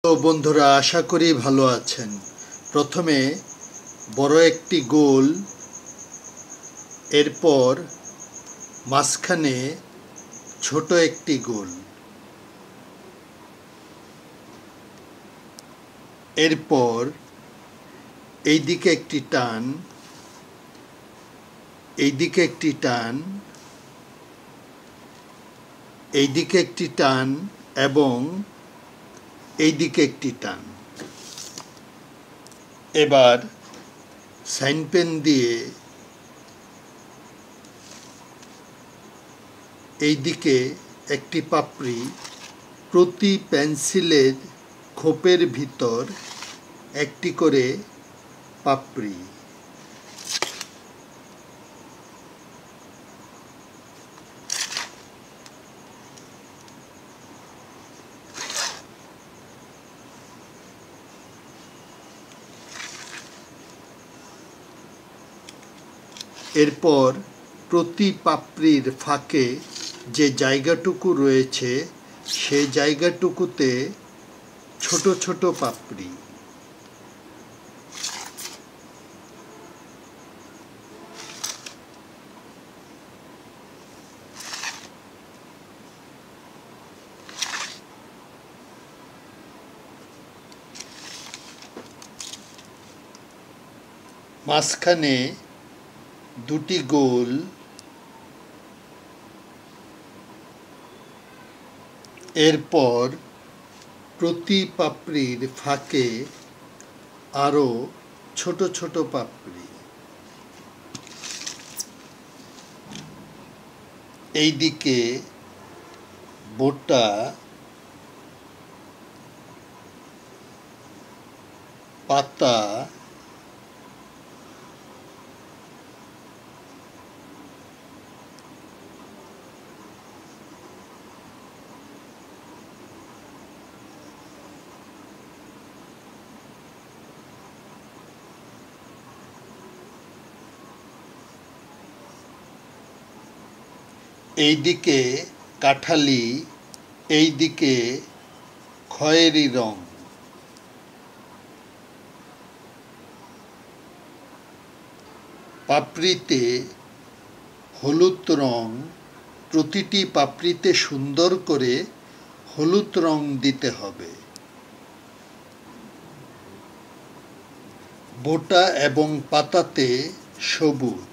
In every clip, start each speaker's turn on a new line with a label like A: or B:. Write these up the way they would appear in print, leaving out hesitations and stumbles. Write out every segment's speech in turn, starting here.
A: তো বন্ধুরা, আশা করি ভালো আছেন। প্রথমে বড় একটি গোল, এরপর মাঝখানে ছোট একটি গোল, এরপর এইদিকে একটি টান, এইদিকে একটি টান, এইদিকে একটি টান এবং এইদিকে একটি টান। এবার সাইন পেন দিয়ে এইদিকে একটি পাপড়ি, প্রতি পেন্সিলের খোপের ভিতর একটি করে পাপড়ি। এরপর প্রতি পাপড়ির ফাঁকে যে জায়গাটুকু রয়েছে সেই জায়গাটুকুতে ছোট ছোট পাপড়ি। মাঝখানে দুটি গোল, এরপর প্রতি পাপড়ির ফাঁকে আরও ছোট ছোট পাপড়ি। এইদিকে বোটা, পাতা, এইদিকে কাঠালি, এইদিকে খয়েরি রং। পাপড়িতে হলুদ রং, প্রতিটি পাপড়িতে সুন্দর করে হলুদ রং দিতে হবে। বোটা এবং পাতাতে সবুজ।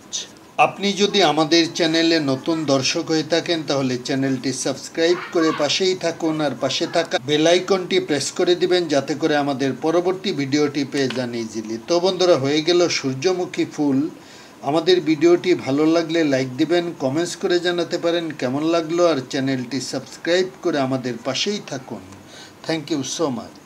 A: আপনি যদি আমাদের চ্যানেলে নতুন দর্শক হয়ে থাকেন তাহলে চ্যানেলটি সাবস্ক্রাইব করে পাশেই থাকুন, আর পাশে থাকা বেল আইকনটি প্রেস করে দিবেন যাতে করে আমাদের পরবর্তী ভিডিওটি পেয়ে যান ইজিলি। তো বন্ধুরা, হয়ে গেল সূর্যমুখী ফুল। আমাদের ভিডিওটি ভালো লাগলে লাইক দিবেন, কমেন্টস করে জানাতে পারেন কেমন লাগলো, আর চ্যানেলটি সাবস্ক্রাইব করে আমাদের পাশেই থাকুন। Thank you so much.